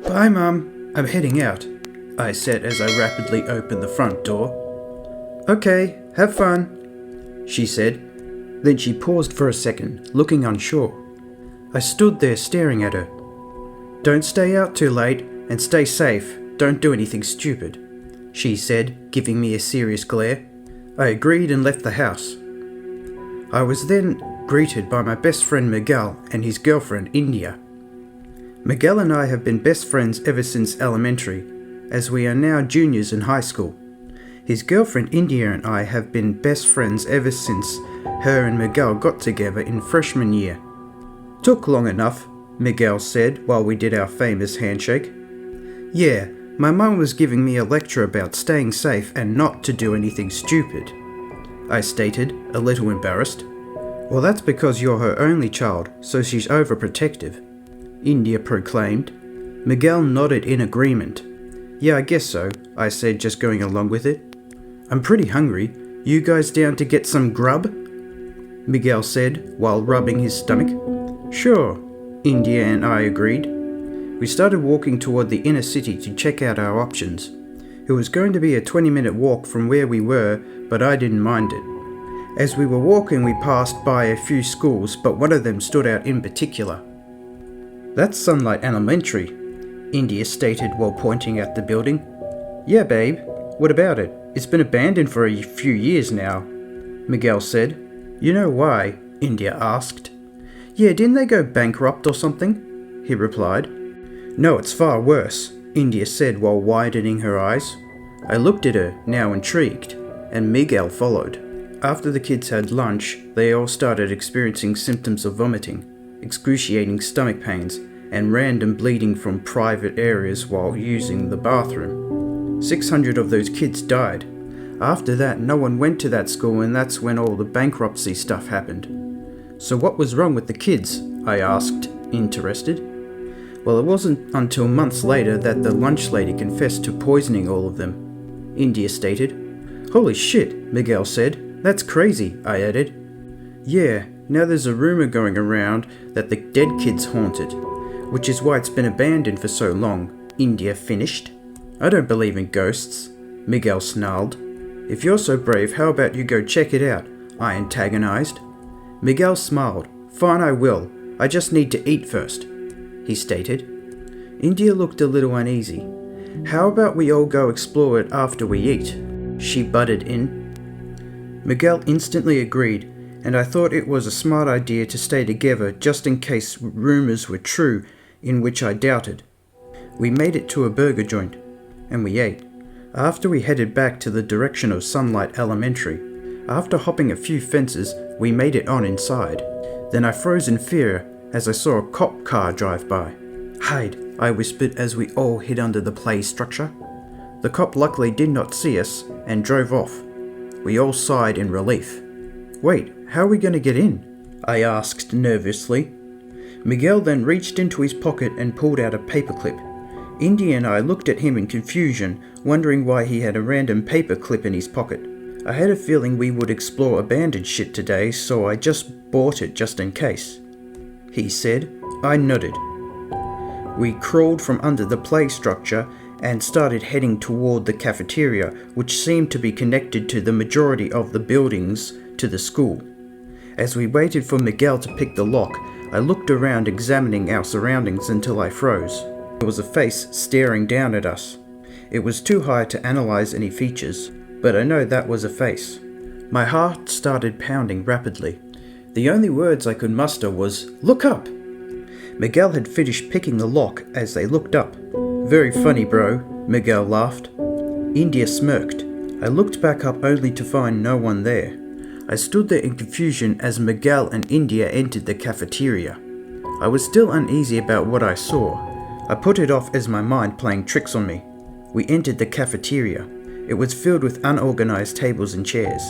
Bye, Mum. I'm heading out, I said as I rapidly opened the front door. Okay, have fun, she said. Then she paused for a second, looking unsure. I stood there staring at her. Don't stay out too late, and stay safe. Don't do anything stupid, she said, giving me a serious glare. I agreed and left the house. I was then greeted by my best friend Miguel and his girlfriend India. Miguel and I have been best friends ever since elementary, as we are now juniors in high school. His girlfriend India and I have been best friends ever since her and Miguel got together in freshman year. Took long enough, Miguel said while we did our famous handshake. Yeah, my mum was giving me a lecture about staying safe and not to do anything stupid, I stated, a little embarrassed. Well, that's because you're her only child, so she's overprotective, India proclaimed. Miguel nodded in agreement. Yeah, I guess so, I said, just going along with it. I'm pretty hungry. You guys down to get some grub? Miguel said while rubbing his stomach. Sure, India and I agreed. We started walking toward the inner city to check out our options. It was going to be a 20-minute walk from where we were, but I didn't mind it. As we were walking, we passed by a few schools, but one of them stood out in particular. That's Sunlight Elementary, India stated while pointing at the building. Yeah, babe. What about it? It's been abandoned for a few years now, Miguel said. You know why? India asked. Yeah, didn't they go bankrupt or something? He replied. No, it's far worse, India said while widening her eyes. I looked at her, now intrigued, and Miguel followed. After the kids had lunch, they all started experiencing symptoms of vomiting, excruciating stomach pains, and random bleeding from private areas while using the bathroom. 600 of those kids died. After that, no one went to that school, and that's when all the bankruptcy stuff happened. So what was wrong with the kids? I asked, interested. Well, it wasn't until months later that the lunch lady confessed to poisoning all of them, India stated. Holy shit, Miguel said. That's crazy, I added. Yeah, now there's a rumor going around that the dead kids haunt it, which is why it's been abandoned for so long, India finished. I don't believe in ghosts, Miguel snarled. If you're so brave, how about you go check it out? I antagonized. Miguel smiled. Fine, I will. I just need to eat first, he stated. India looked a little uneasy. How about we all go explore it after we eat? She butted in. Miguel instantly agreed, and I thought it was a smart idea to stay together just in case rumors were true, in which I doubted. We made it to a burger joint, and we ate. After we headed back to the direction of Sunlight Elementary, after hopping a few fences, we made it on inside. Then I froze in fear as I saw a cop car drive by. Hide, I whispered as we all hid under the play structure. The cop luckily did not see us and drove off. We all sighed in relief. Wait, how are we going to get in? I asked nervously. Miguel then reached into his pocket and pulled out a paperclip. India and I looked at him in confusion, wondering why he had a random paperclip in his pocket. I had a feeling we would explore abandoned shit today, so I just bought it just in case, he said. I nodded. We crawled from under the play structure and started heading toward the cafeteria, which seemed to be connected to the majority of the buildings to the school. As we waited for Miguel to pick the lock, I looked around examining our surroundings until I froze. There was a face staring down at us. It was too high to analyze any features, but I know that was a face. My heart started pounding rapidly. The only words I could muster was, "Look up!" Miguel had finished picking the lock as they looked up. Very funny, bro, Miguel laughed. India smirked. I looked back up only to find no one there. I stood there in confusion as Miguel and India entered the cafeteria. I was still uneasy about what I saw. I put it off as my mind playing tricks on me. We entered the cafeteria. It was filled with unorganized tables and chairs.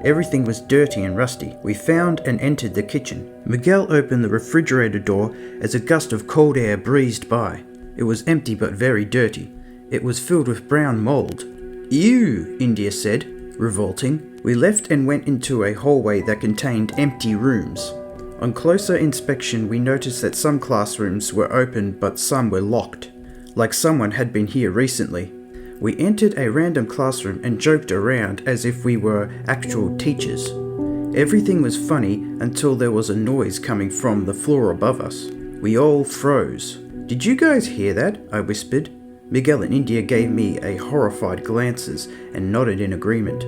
Everything was dirty and rusty. We found and entered the kitchen. Miguel opened the refrigerator door as a gust of cold air breezed by. It was empty but very dirty. It was filled with brown mold. Ew, India said, revolting. We left and went into a hallway that contained empty rooms. On closer inspection, we noticed that some classrooms were open but some were locked. like someone had been here recently. We entered a random classroom and joked around as if we were actual teachers. Everything was funny until there was a noise coming from the floor above us. We all froze. "Did you guys hear that?" I whispered. Miguel and India gave me a horrified glances and nodded in agreement.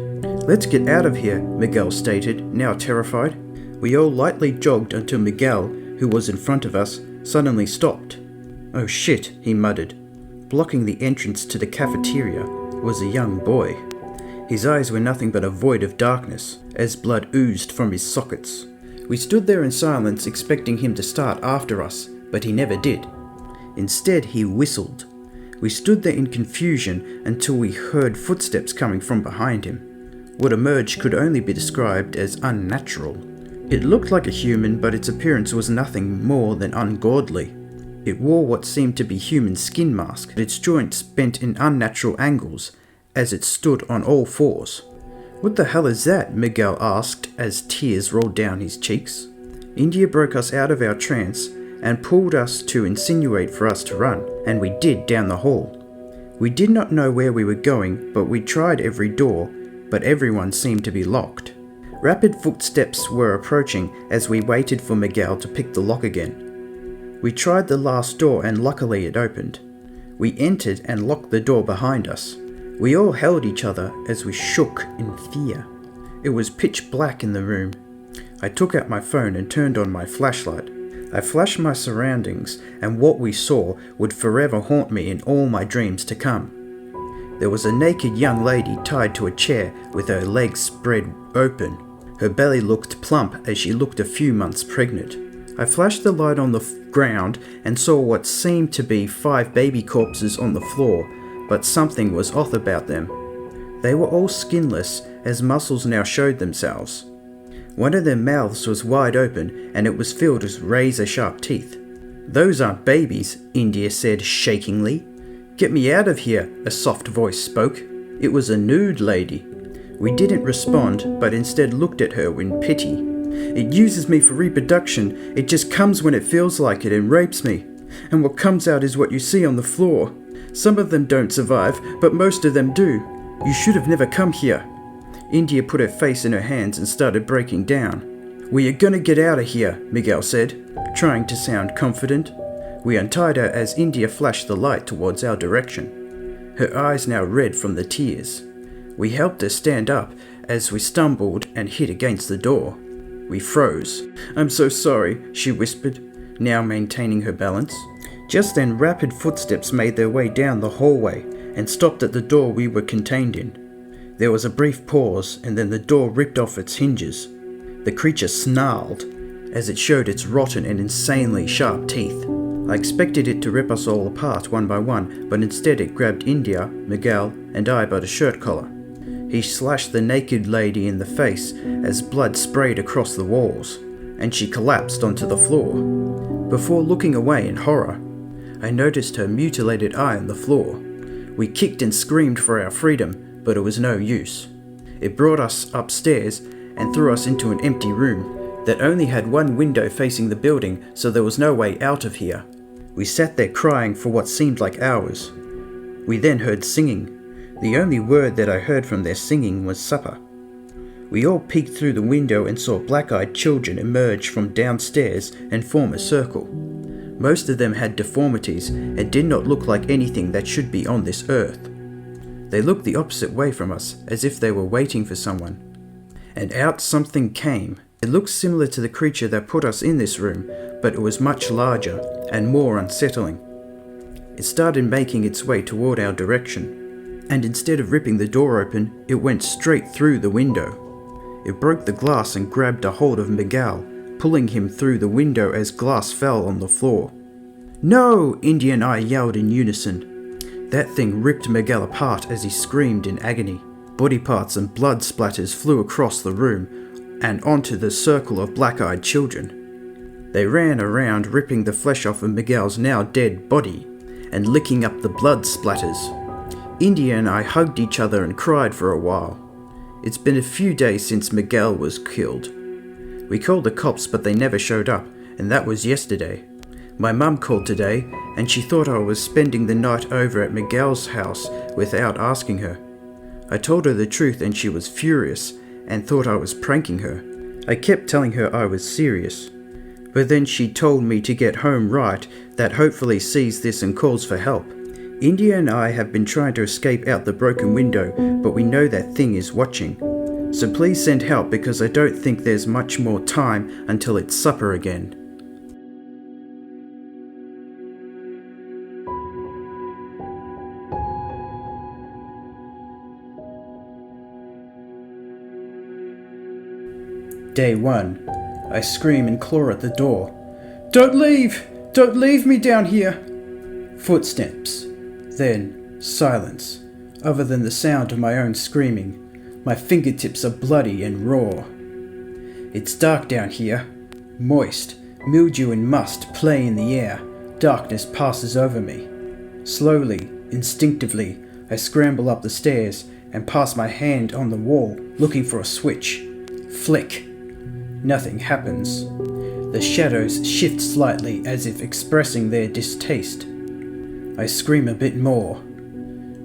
"Let's get out of here," Miguel stated, now terrified. We all lightly jogged until Miguel, who was in front of us, suddenly stopped. "Oh shit," he muttered. Blocking the entrance to the cafeteria was a young boy. His eyes were nothing but a void of darkness, as blood oozed from his sockets. We stood there in silence, expecting him to start after us, but he never did. Instead, he whistled. We stood there in confusion until we heard footsteps coming from behind him. What emerged could only be described as unnatural. It looked like a human, but its appearance was nothing more than ungodly. It wore what seemed to be human skin mask, its joints bent in unnatural angles as it stood on all fours. "What the hell is that?" Miguel asked as tears rolled down his cheeks. India broke us out of our trance and pulled us to insinuate for us to run, and we did down the hall. We did not know where we were going, but we tried every door, but everyone seemed to be locked. Rapid footsteps were approaching as we waited for Miguel to pick the lock again. We tried the last door and luckily it opened. We entered and locked the door behind us. We all held each other as we shook in fear. It was pitch black in the room. I took out my phone and turned on my flashlight. I flashed my surroundings, and what we saw would forever haunt me in all my dreams to come. There was a naked young lady tied to a chair with her legs spread open. Her belly looked plump as she looked a few months pregnant. I flashed the light on the ground and saw what seemed to be 5 baby corpses on the floor, but something was off about them. They were all skinless, as muscles now showed themselves. One of their mouths was wide open and it was filled with razor-sharp teeth. "Those aren't babies," India said shakingly. "Get me out of here," a soft voice spoke. It was a nude lady. We didn't respond, but instead looked at her in pity. "It uses me for reproduction. It just comes when it feels like it and rapes me. And what comes out is what you see on the floor. Some of them don't survive, but most of them do. You should have never come here." India put her face in her hands and started breaking down. "We are gonna get out of here," Miguel said, trying to sound confident. We untied her as India flashed the light towards our direction, her eyes now red from the tears. We helped her stand up as we stumbled and hit against the door. We froze. "I'm so sorry," she whispered, now maintaining her balance. Just then, rapid footsteps made their way down the hallway and stopped at the door we were contained in. There was a brief pause, and then the door ripped off its hinges. The creature snarled as it showed its rotten and insanely sharp teeth. I expected it to rip us all apart one by one, but instead it grabbed India, Miguel, and I by the shirt collar. He slashed the naked lady in the face as blood sprayed across the walls, and she collapsed onto the floor. Before looking away in horror, I noticed her mutilated eye on the floor. We kicked and screamed for our freedom, but it was no use. It brought us upstairs and threw us into an empty room that only had one window facing the building, so there was no way out of here. We sat there crying for what seemed like hours. We then heard singing. The only word that I heard from their singing was supper. We all peeked through the window and saw black-eyed children emerge from downstairs and form a circle. Most of them had deformities and did not look like anything that should be on this earth. They looked the opposite way from us, as if they were waiting for someone. And out something came. It looked similar to the creature that put us in this room, but it was much larger and more unsettling. It started making its way toward our direction, and instead of ripping the door open, it went straight through the window. It broke the glass and grabbed a hold of Miguel, pulling him through the window as glass fell on the floor. "No!" India and I yelled in unison. That thing ripped Miguel apart as he screamed in agony. Body parts and blood splatters flew across the room and onto the circle of black-eyed children. They ran around, ripping the flesh off of Miguel's now dead body and licking up the blood splatters. India and I hugged each other and cried for a while. It's been a few days since Miguel was killed. We called the cops, but they never showed up, and that was yesterday. My mum called today, and she thought I was spending the night over at Miguel's house without asking her. I told her the truth and she was furious and thought I was pranking her. I kept telling her I was serious. But then she told me to get home right, that hopefully sees this and calls for help. India and I have been trying to escape out the broken window, but we know that thing is watching. So please send help because I don't think there's much more time until it's supper again. Day 1. I scream and claw at the door. "Don't leave! Don't leave me down here!" Footsteps. Then silence, other than the sound of my own screaming. My fingertips are bloody and raw. It's dark down here. Moist, mildew and must play in the air. Darkness passes over me. Slowly, instinctively, I scramble up the stairs and pass my hand on the wall, looking for a switch. Flick. Nothing happens. The shadows shift slightly as if expressing their distaste. I scream a bit more.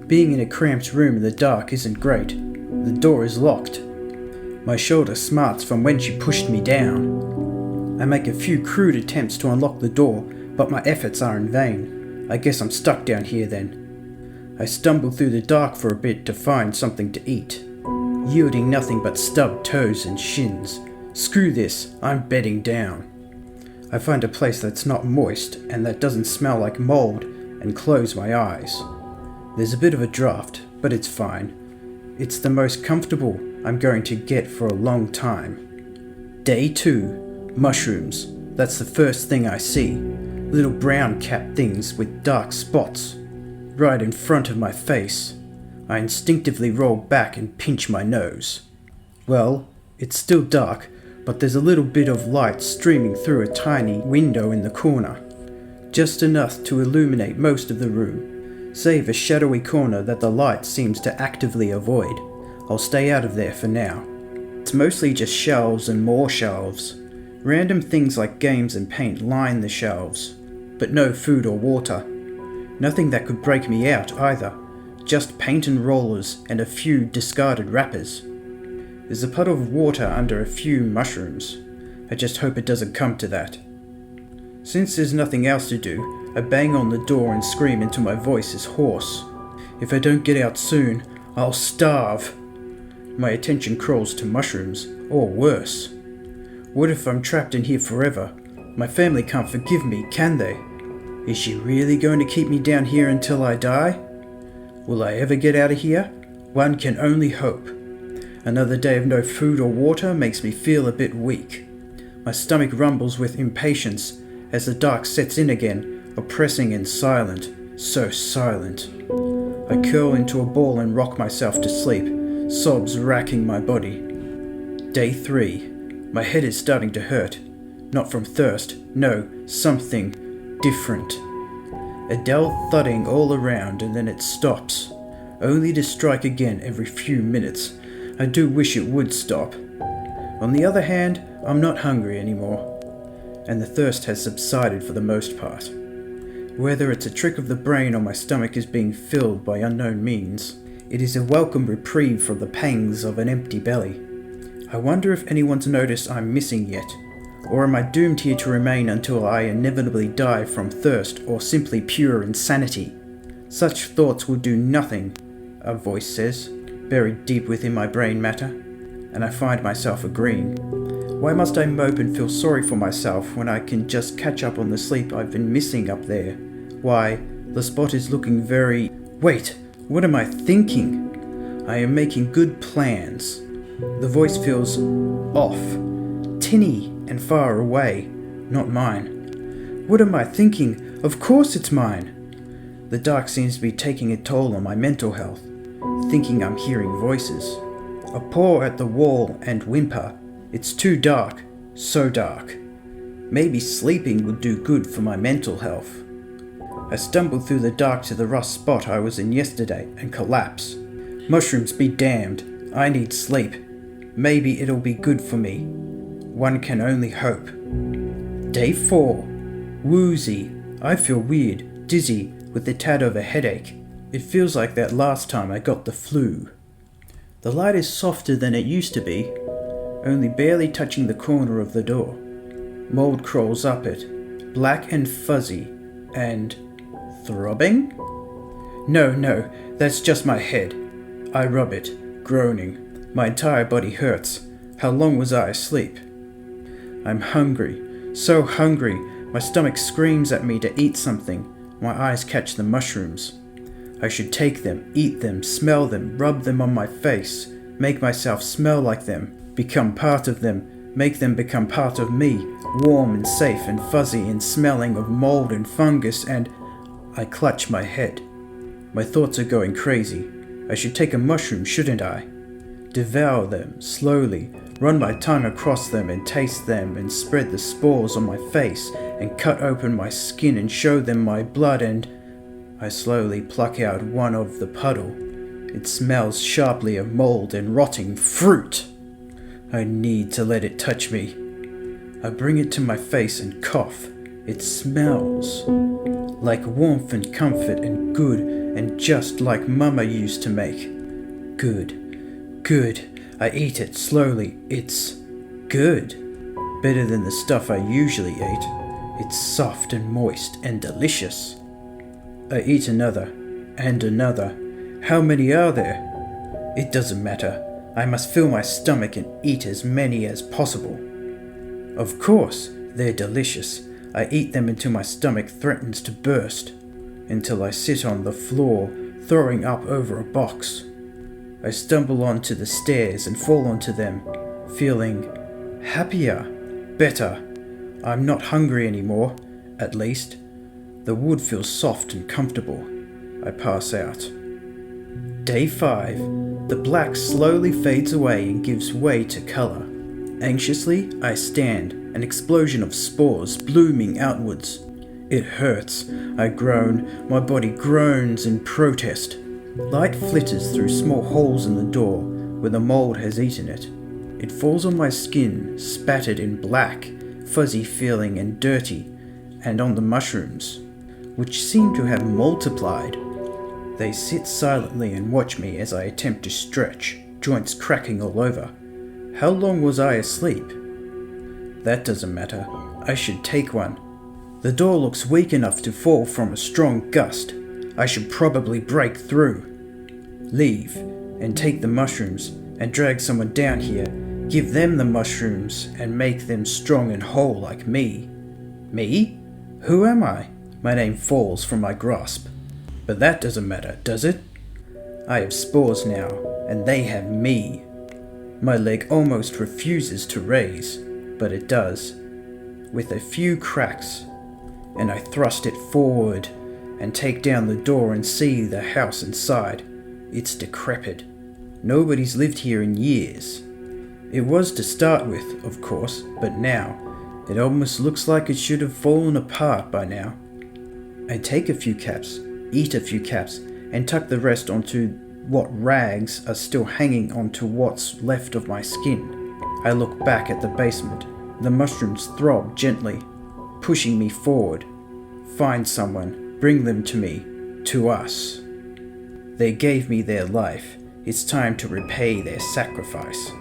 Being in a cramped room in the dark isn't great. The door is locked. My shoulder smarts from when she pushed me down. I make a few crude attempts to unlock the door, but my efforts are in vain. I guess I'm stuck down here then. I stumble through the dark for a bit to find something to eat, yielding nothing but stubbed toes and shins. Screw this, I'm bedding down. I find a place that's not moist and that doesn't smell like mold and close my eyes. There's a bit of a draft, but it's fine. It's the most comfortable I'm going to get for a long time. Day 2. Mushrooms. That's the first thing I see. Little brown capped things with dark spots. Right in front of my face. I instinctively roll back and pinch my nose. Well, it's still dark, but there's a little bit of light streaming through a tiny window in the corner. Just enough to illuminate most of the room, save a shadowy corner that the light seems to actively avoid. I'll stay out of there for now. It's mostly just shelves and more shelves. Random things like games and paint line the shelves, but no food or water. Nothing that could break me out either, just paint and rollers and a few discarded wrappers. There's a puddle of water under a few mushrooms. I just hope it doesn't come to that. Since there's nothing else to do, I bang on the door and scream until my voice is hoarse. If I don't get out soon, I'll starve. My attention crawls to mushrooms, or worse. What if I'm trapped in here forever? My family can't forgive me, can they? Is she really going to keep me down here until I die? Will I ever get out of here? One can only hope. Another day of no food or water makes me feel a bit weak. My stomach rumbles with impatience as the dark sets in again, oppressing and silent, so silent. I curl into a ball and rock myself to sleep, sobs racking my body. Day 3. My head is starting to hurt. Not from thirst, no, something different. A dull thudding all around and then it stops, only to strike again every few minutes. I do wish it would stop. On the other hand, I'm not hungry anymore, and the thirst has subsided for the most part. Whether it's a trick of the brain or my stomach is being filled by unknown means, it is a welcome reprieve from the pangs of an empty belly. I wonder if anyone's noticed I'm missing yet, or am I doomed here to remain until I inevitably die from thirst or simply pure insanity? Such thoughts will do nothing, a voice says, buried deep within my brain matter, and I find myself agreeing. Why must I mope and feel sorry for myself when I can just catch up on the sleep I've been missing up there? Why, the spot is looking very... Wait, what am I thinking? I am making good plans. The voice feels off, tinny and far away, not mine. What am I thinking? Of course it's mine. The dark seems to be taking a toll on my mental health. Thinking I'm hearing voices. I paw at the wall and whimper. It's too dark, so dark. Maybe sleeping would do good for my mental health. I stumble through the dark to the rough spot I was in yesterday and collapse. Mushrooms be damned. I need sleep. Maybe it'll be good for me. One can only hope. Day 4. Woozy. I feel weird, dizzy, with a tad of a headache. It feels like that last time I got the flu. The light is softer than it used to be, only barely touching the corner of the door. Mold crawls up it, black and fuzzy, and throbbing? No, that's just my head. I rub it, groaning. My entire body hurts. How long was I asleep? I'm hungry, so hungry. My stomach screams at me to eat something. My eyes catch the mushrooms. I should take them, eat them, smell them, rub them on my face, make myself smell like them, become part of them, make them become part of me, warm and safe and fuzzy and smelling of mold and fungus, and I clutch my head. My thoughts are going crazy. I should take a mushroom, shouldn't I? Devour them slowly, run my tongue across them and taste them and spread the spores on my face and cut open my skin and show them my blood, and I slowly pluck out one of the puddle. It smells sharply of mold and rotting fruit. I need to let it touch me. I bring it to my face and cough. It smells like warmth and comfort and good and just like Mama used to make. Good. I eat it slowly. It's good. Better than the stuff I usually ate. It's soft and moist and delicious. I eat another, and another. How many are there? It doesn't matter. I must fill my stomach and eat as many as possible. Of course, they're delicious. I eat them until my stomach threatens to burst, until I sit on the floor, throwing up over a box. I stumble onto the stairs and fall onto them, feeling happier, better. I'm not hungry anymore, at least. The wood feels soft and comfortable. I pass out. Day 5. The black slowly fades away and gives way to colour. Anxiously, I stand, an explosion of spores blooming outwards. It hurts. I groan. My body groans in protest. Light flitters through small holes in the door where the mold has eaten it. It falls on my skin, spattered in black, fuzzy feeling and dirty, and on the mushrooms, which seem to have multiplied. They sit silently and watch me as I attempt to stretch, joints cracking all over. How long was I asleep? That doesn't matter. I should take one. The door looks weak enough to fall from a strong gust. I should probably break through. Leave, and take the mushrooms, and drag someone down here, give them the mushrooms, and make them strong and whole like me. Me? Who am I? My name falls from my grasp. But that doesn't matter, does it? I have spores now, and they have me. My leg almost refuses to raise, but it does, with a few cracks, and I thrust it forward and take down the door and see the house inside. It's decrepit. Nobody's lived here in years. It was to start with, of course, but now, it almost looks like it should have fallen apart by now. I take a few caps, eat a few caps, and tuck the rest onto what rags are still hanging onto what's left of my skin. I look back at the basement. The mushrooms throb gently, pushing me forward. Find someone, bring them to me, to us. They gave me their life. It's time to repay their sacrifice.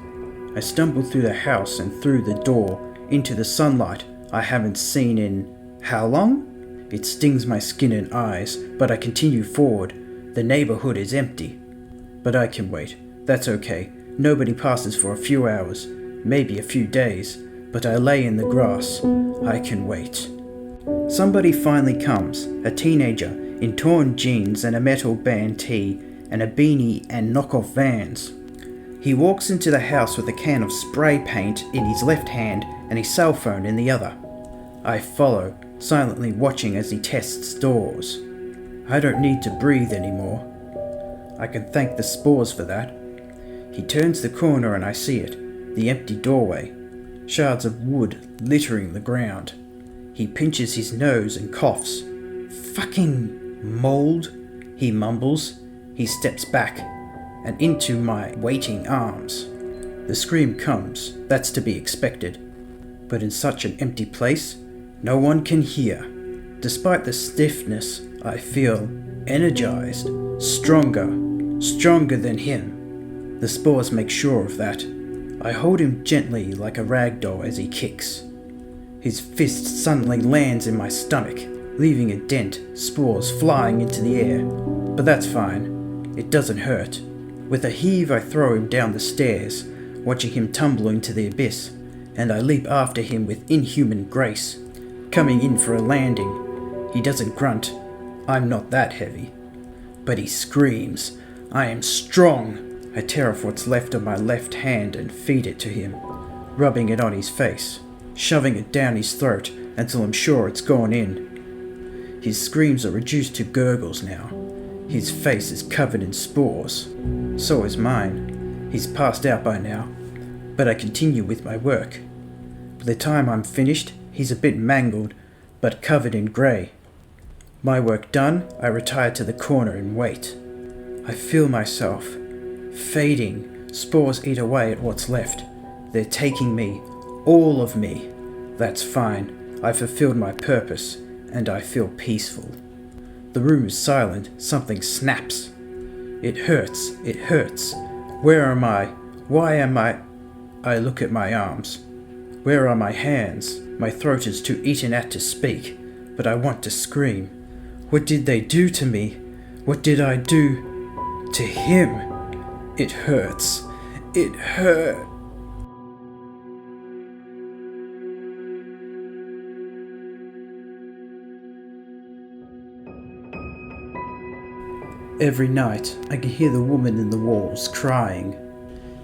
I stumble through the house and through the door, into the sunlight I haven't seen in how long? It stings my skin and eyes, but I continue forward. The neighborhood is empty. But I can wait. That's okay. Nobody passes for a few hours, maybe a few days, but I lay in the grass. I can wait. Somebody finally comes, a teenager, in torn jeans and a metal band tee and a beanie and knockoff Vans. He walks into the house with a can of spray paint in his left hand and his cell phone in the other. I follow, silently watching as he tests doors. I don't need to breathe anymore. I can thank the spores for that. He turns the corner and I see it, the empty doorway, shards of wood littering the ground. He pinches his nose and coughs. Fucking mold, he mumbles. He steps back and into my waiting arms. The scream comes, that's to be expected. But in such an empty place, No one can hear. Despite the stiffness, I feel energized, stronger than him. The spores make sure of that. I hold him gently like a rag doll as he kicks. His fist suddenly lands in my stomach, leaving a dent, spores flying into the air. But that's fine. It doesn't hurt. With a heave, I throw him down the stairs, watching him tumble into the abyss, and I leap after him with inhuman grace, coming in for a landing. He doesn't grunt. I'm not that heavy. But he screams. I am strong. I tear off what's left of my left hand and feed it to him, rubbing it on his face, shoving it down his throat until I'm sure it's gone in. His screams are reduced to gurgles now. His face is covered in spores. So is mine. He's passed out by now, but I continue with my work. By the time I'm finished, he's a bit mangled, but covered in grey. My work done, I retire to the corner and wait. I feel myself fading. Spores eat away at what's left. They're taking me, all of me. That's fine. I fulfilled my purpose, and I feel peaceful. The room is silent. Something snaps. It hurts. It hurts. Where am I? Why am I? I look at my arms. Where are my hands? My throat is too eaten at to speak, but I want to scream. What did they do to me? What did I do to him? It hurts. It hurt. Every night, I can hear the woman in the walls crying.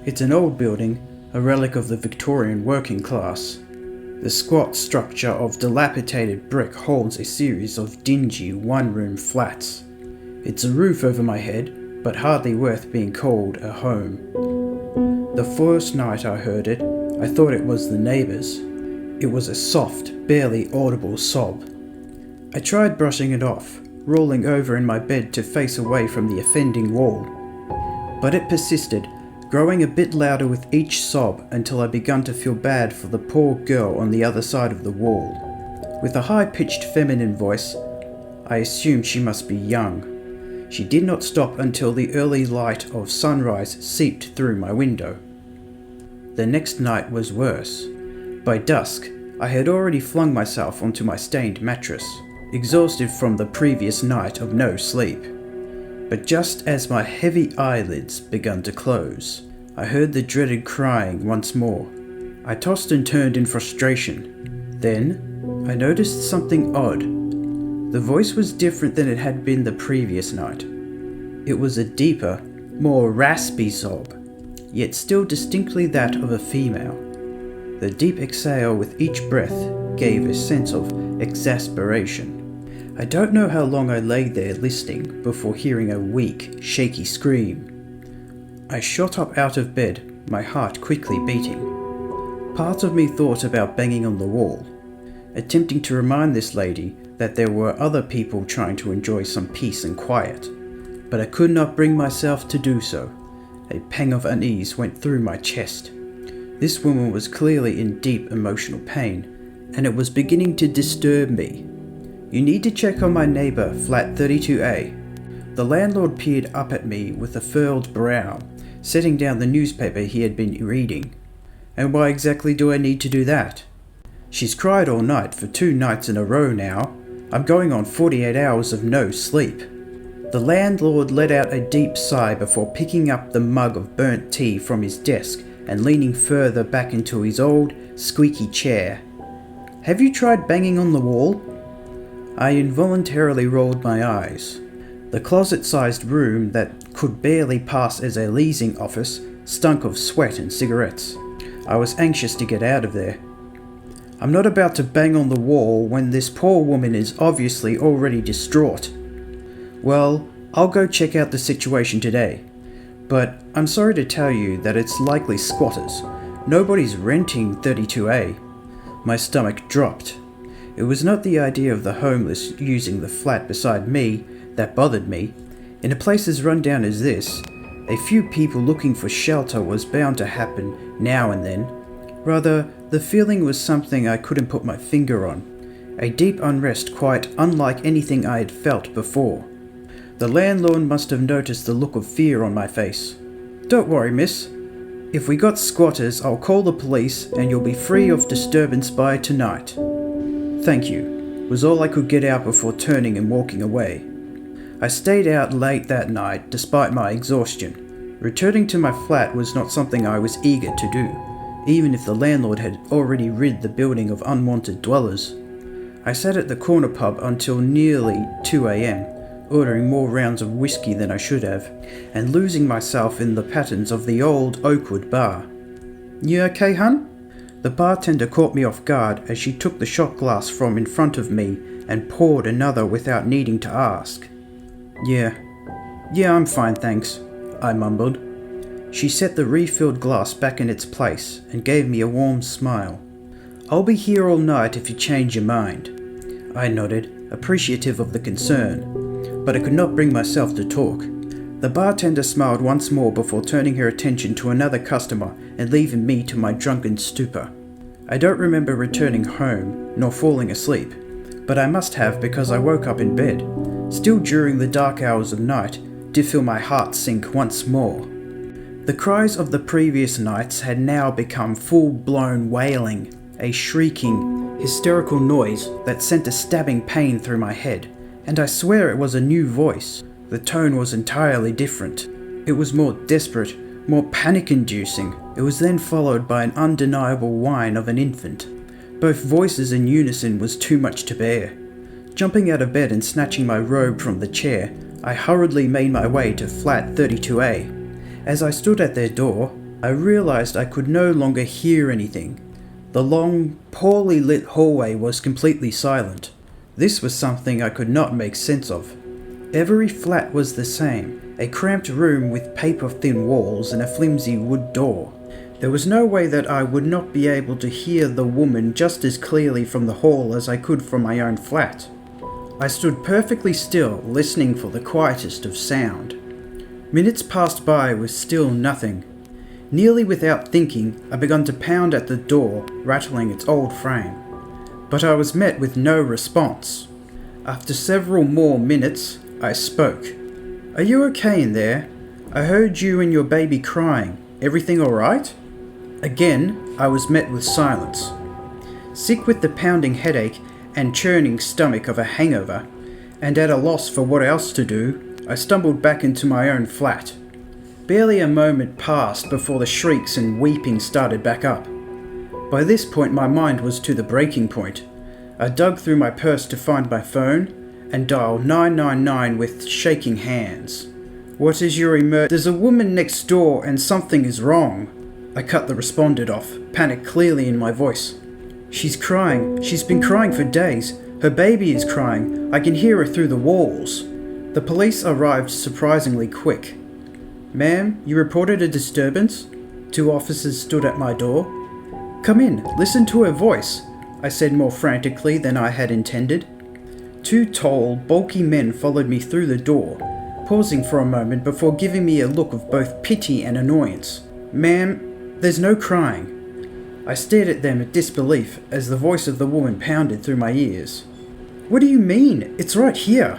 It's an old building, a relic of the Victorian working class. The squat structure of dilapidated brick holds a series of dingy one-room flats. It's a roof over my head, but hardly worth being called a home. The first night I heard it, I thought it was the neighbours. It was a soft, barely audible sob. I tried brushing it off, rolling over in my bed to face away from the offending wall. But it persisted, growing a bit louder with each sob until I began to feel bad for the poor girl on the other side of the wall. With a high-pitched feminine voice, I assumed she must be young. She did not stop until the early light of sunrise seeped through my window. The next night was worse. By dusk, I had already flung myself onto my stained mattress, exhausted from the previous night of no sleep. But just as my heavy eyelids began to close, I heard the dreaded crying once more. I tossed and turned in frustration. Then, I noticed something odd. The voice was different than it had been the previous night. It was a deeper, more raspy sob, yet still distinctly that of a female. The deep exhale with each breath gave a sense of exasperation. I don't know how long I lay there listening before hearing a weak, shaky scream. I shot up out of bed, my heart quickly beating. Part of me thought about banging on the wall, attempting to remind this lady that there were other people trying to enjoy some peace and quiet, but I could not bring myself to do so. A pang of unease went through my chest. This woman was clearly in deep emotional pain, and it was beginning to disturb me. You need to check on my neighbour, flat 32A. The landlord peered up at me with a furrowed brow, setting down the newspaper he had been reading. And why exactly do I need to do that? She's cried all night for 2 nights in a row now. I'm going on 48 hours of no sleep. The landlord let out a deep sigh before picking up the mug of burnt tea from his desk and leaning further back into his old, squeaky chair. Have you tried banging on the wall? I involuntarily rolled my eyes. The closet-sized room that could barely pass as a leasing office stunk of sweat and cigarettes. I was anxious to get out of there. I'm not about to bang on the wall when this poor woman is obviously already distraught. Well, I'll go check out the situation today. But I'm sorry to tell you that it's likely squatters. Nobody's renting 32A. My stomach dropped. It was not the idea of the homeless using the flat beside me that bothered me. In a place as run down as this, a few people looking for shelter was bound to happen now and then. Rather, the feeling was something I couldn't put my finger on, a deep unrest quite unlike anything I had felt before. The landlord must have noticed the look of fear on my face. "Don't worry, miss. If we got squatters, I'll call the police and you'll be free of disturbance by tonight." "Thank you," was all I could get out before turning and walking away. I stayed out late that night despite my exhaustion. Returning to my flat was not something I was eager to do, even if the landlord had already rid the building of unwanted dwellers. I sat at the corner pub until nearly 2 a.m, ordering more rounds of whiskey than I should have, and losing myself in the patterns of the old Oakwood bar. "You okay, hun?" The bartender caught me off guard as she took the shot glass from in front of me and poured another without needing to ask. Yeah, I'm fine, thanks," I mumbled. She set the refilled glass back in its place and gave me a warm smile. "I'll be here all night if you change your mind." I nodded, appreciative of the concern, but I could not bring myself to talk. The bartender smiled once more before turning her attention to another customer and leaving me to my drunken stupor. I don't remember returning home, nor falling asleep, but I must have because I woke up in bed, still during the dark hours of night, to feel my heart sink once more. The cries of the previous nights had now become full-blown wailing, a shrieking, hysterical noise that sent a stabbing pain through my head, and I swear it was a new voice. The tone was entirely different. It was more desperate, more panic-inducing. It was then followed by an undeniable whine of an infant. Both voices in unison was too much to bear. Jumping out of bed and snatching my robe from the chair, I hurriedly made my way to flat 32A. As I stood at their door, I realized I could no longer hear anything. The long, poorly lit hallway was completely silent. This was something I could not make sense of. Every flat was the same, a cramped room with paper-thin walls and a flimsy wood door. There was no way that I would not be able to hear the woman just as clearly from the hall as I could from my own flat. I stood perfectly still, listening for the quietest of sound. Minutes passed by with still nothing. Nearly without thinking, I began to pound at the door, rattling its old frame. But I was met with no response. After several more minutes, I spoke. "Are you okay in there? I heard you and your baby crying. Everything alright?" Again, I was met with silence. Sick with the pounding headache and churning stomach of a hangover, and at a loss for what else to do, I stumbled back into my own flat. Barely a moment passed before the shrieks and weeping started back up. By this point my mind was to the breaking point. I dug through my purse to find my phone and dialed 999 with shaking hands. "What is your There's a woman next door and something is wrong." I cut the respondent off, panic clearly in my voice. "She's crying. She's been crying for days. Her baby is crying. I can hear her through the walls." The police arrived surprisingly quick. "Ma'am, you reported a disturbance?" 2 officers stood at my door. "Come in, listen to her voice," I said more frantically than I had intended. 2 tall, bulky men followed me through the door, pausing for a moment before giving me a look of both pity and annoyance. "Ma'am, there's no crying." I stared at them in disbelief as the voice of the woman pounded through my ears. "What do you mean? It's right here."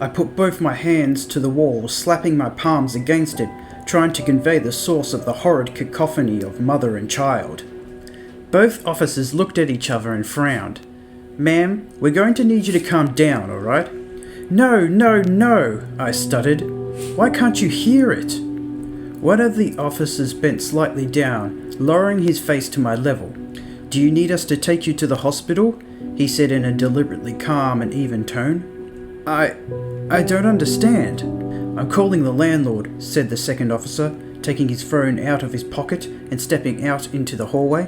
I put both my hands to the wall, slapping my palms against it, trying to convey the source of the horrid cacophony of mother and child. Both officers looked at each other and frowned. "Ma'am, we're going to need you to calm down, alright?" No, I stuttered. "Why can't you hear it?" One of the officers bent slightly down, lowering his face to my level. "Do you need us to take you to the hospital?" he said in a deliberately calm and even tone. I don't understand." "I'm calling the landlord," said the second officer, taking his phone out of his pocket and stepping out into the hallway.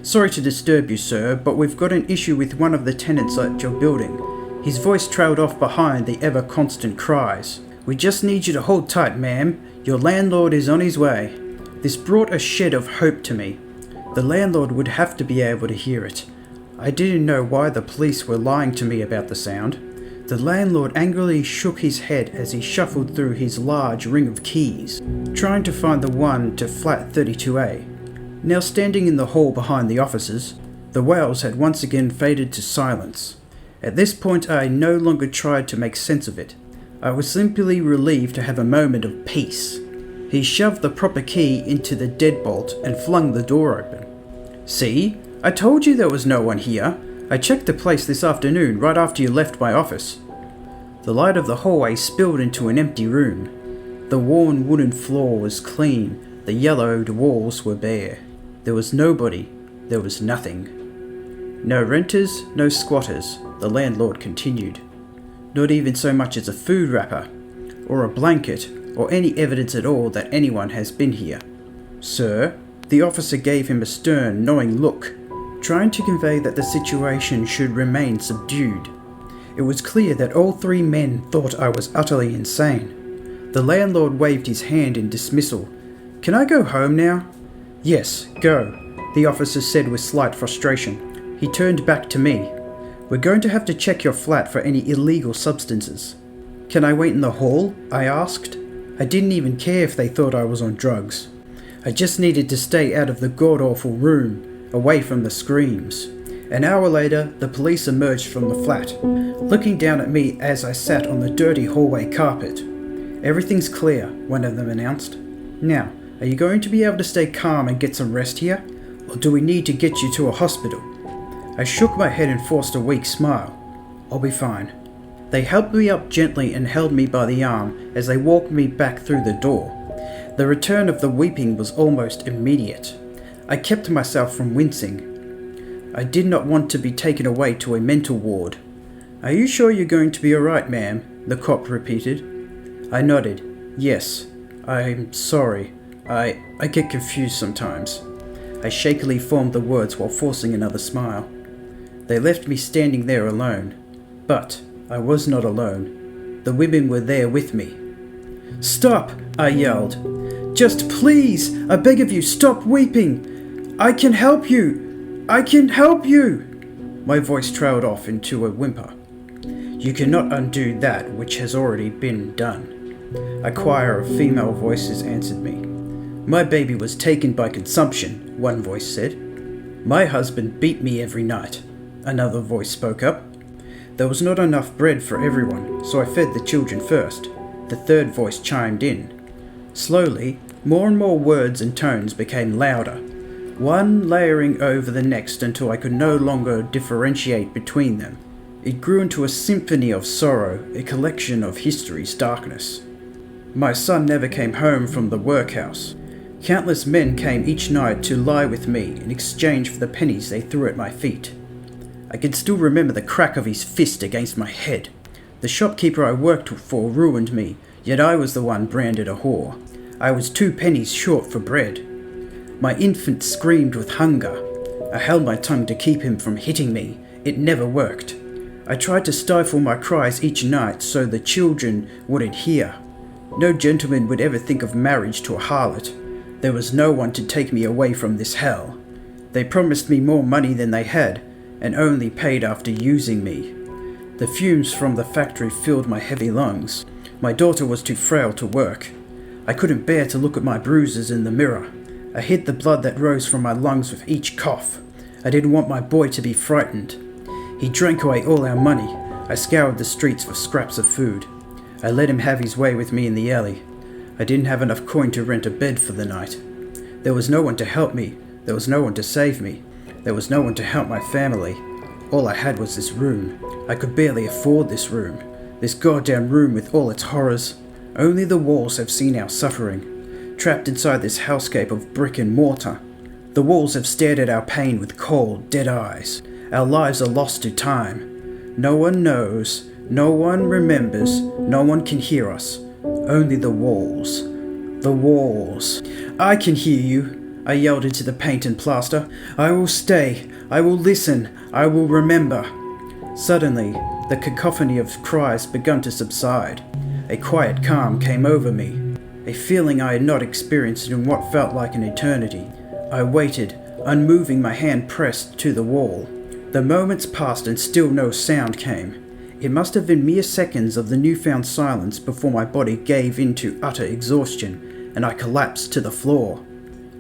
"Sorry to disturb you, sir, but we've got an issue with one of the tenants at your building." His voice trailed off behind the ever-constant cries. "We just need you to hold tight, ma'am. Your landlord is on his way." This brought a shed of hope to me. The landlord would have to be able to hear it. I didn't know why the police were lying to me about the sound. The landlord angrily shook his head as he shuffled through his large ring of keys, trying to find the one to flat 32A. Now standing in the hall behind the officers, The wails had once again faded to silence. At this point I no longer tried to make sense of it. I was simply relieved to have a moment of peace. He shoved the proper key into the deadbolt and flung the door open. "See? I told you there was no one here. I checked the place this afternoon right after you left my office." The light of the hallway spilled into an empty room. The worn wooden floor was clean. The yellowed walls were bare. There was nobody. There was nothing. "No renters, no squatters," the landlord continued. "Not even so much as a food wrapper, or a blanket, or any evidence at all that anyone has been here." "Sir?" The officer gave him a stern, knowing look, trying to convey that the situation should remain subdued. It was clear that all three men thought I was utterly insane. The landlord waved his hand in dismissal. "Can I go home now?" "Yes, go," the officer said with slight frustration. He turned back to me. "We're going to have to check your flat for any illegal substances." "Can I wait in the hall?" I asked. I didn't even care if they thought I was on drugs. I just needed to stay out of the god-awful room, away from the screams. An hour later, the police emerged from the flat, looking down at me as I sat on the dirty hallway carpet. "Everything's clear," one of them announced. "Now, are you going to be able to stay calm and get some rest here? Or do we need to get you to a hospital?" I shook my head and forced a weak smile. "I'll be fine." They helped me up gently and held me by the arm as they walked me back through the door. The return of the weeping was almost immediate. I kept myself from wincing. I did not want to be taken away to a mental ward. "Are you sure you're going to be alright, ma'am?" the cop repeated. I nodded. "Yes. I'm sorry. I get confused sometimes." I shakily formed the words while forcing another smile. They left me standing there alone. But I was not alone. The women were there with me. "Stop!" I yelled. "Just please, I beg of you, stop weeping! I can help you! I can help you!" My voice trailed off into a whimper. "You cannot undo that which has already been done." A choir of female voices answered me. "My baby was taken by consumption," one voice said. "My husband beat me every night," another voice spoke up. "There was not enough bread for everyone, so I fed the children first," the third voice chimed in. Slowly, more and more words and tones became louder, one layering over the next until I could no longer differentiate between them. It grew into a symphony of sorrow, a collection of history's darkness. My son never came home from the workhouse. Countless men came each night to lie with me in exchange for the pennies they threw at my feet. I can still remember the crack of his fist against my head. The shopkeeper I worked for ruined me, yet I was the one branded a whore. I was 2 pennies short for bread. My infant screamed with hunger. I held my tongue to keep him from hitting me. It never worked. I tried to stifle my cries each night so the children wouldn't hear. No gentleman would ever think of marriage to a harlot. There was no one to take me away from this hell. They promised me more money than they had, and only paid after using me. The fumes from the factory filled my heavy lungs. My daughter was too frail to work. I couldn't bear to look at my bruises in the mirror. I hid the blood that rose from my lungs with each cough. I didn't want my boy to be frightened. He drank away all our money. I scoured the streets for scraps of food. I let him have his way with me in the alley. I didn't have enough coin to rent a bed for the night. There was no one to help me. There was no one to save me. There was no one to help my family. All I had was this room. I could barely afford this room. This goddamn room with all its horrors. Only the walls have seen our suffering. Trapped inside this hellscape of brick and mortar. The walls have stared at our pain with cold, dead eyes. Our lives are lost to time. No one knows. No one remembers. No one can hear us. Only the walls. The walls. "I can hear you," I yelled into the paint and plaster. "I will stay. I will listen. I will remember." Suddenly, the cacophony of cries began to subside. A quiet calm came over me, a feeling I had not experienced in what felt like an eternity. I waited, unmoving, my hand pressed to the wall. The moments passed and still no sound came. It must have been mere seconds of the newfound silence before my body gave in to utter exhaustion, and I collapsed to the floor.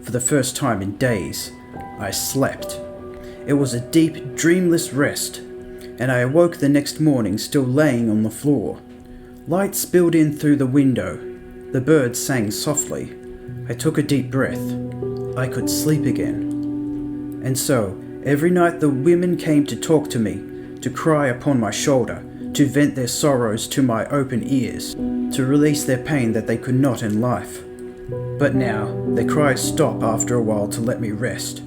For the first time in days, I slept. It was a deep, dreamless rest, and I awoke the next morning still laying on the floor. Light spilled in through the window. The birds sang softly. I took a deep breath. I could sleep again. And so, every night the women came to talk to me, to cry upon my shoulder, to vent their sorrows to my open ears, to release their pain that they could not in life. But now, their cries stop after a while to let me rest.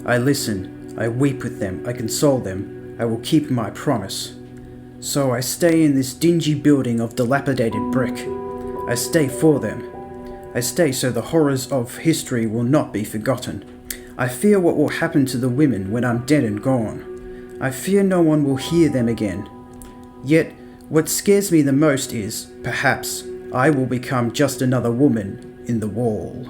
I listen, I weep with them, I console them, I will keep my promise. So I stay in this dingy building of dilapidated brick. I stay for them. I stay so the horrors of history will not be forgotten. I fear what will happen to the women when I'm dead and gone. I fear no one will hear them again. Yet, what scares me the most is, perhaps, I will become just another woman in the wall.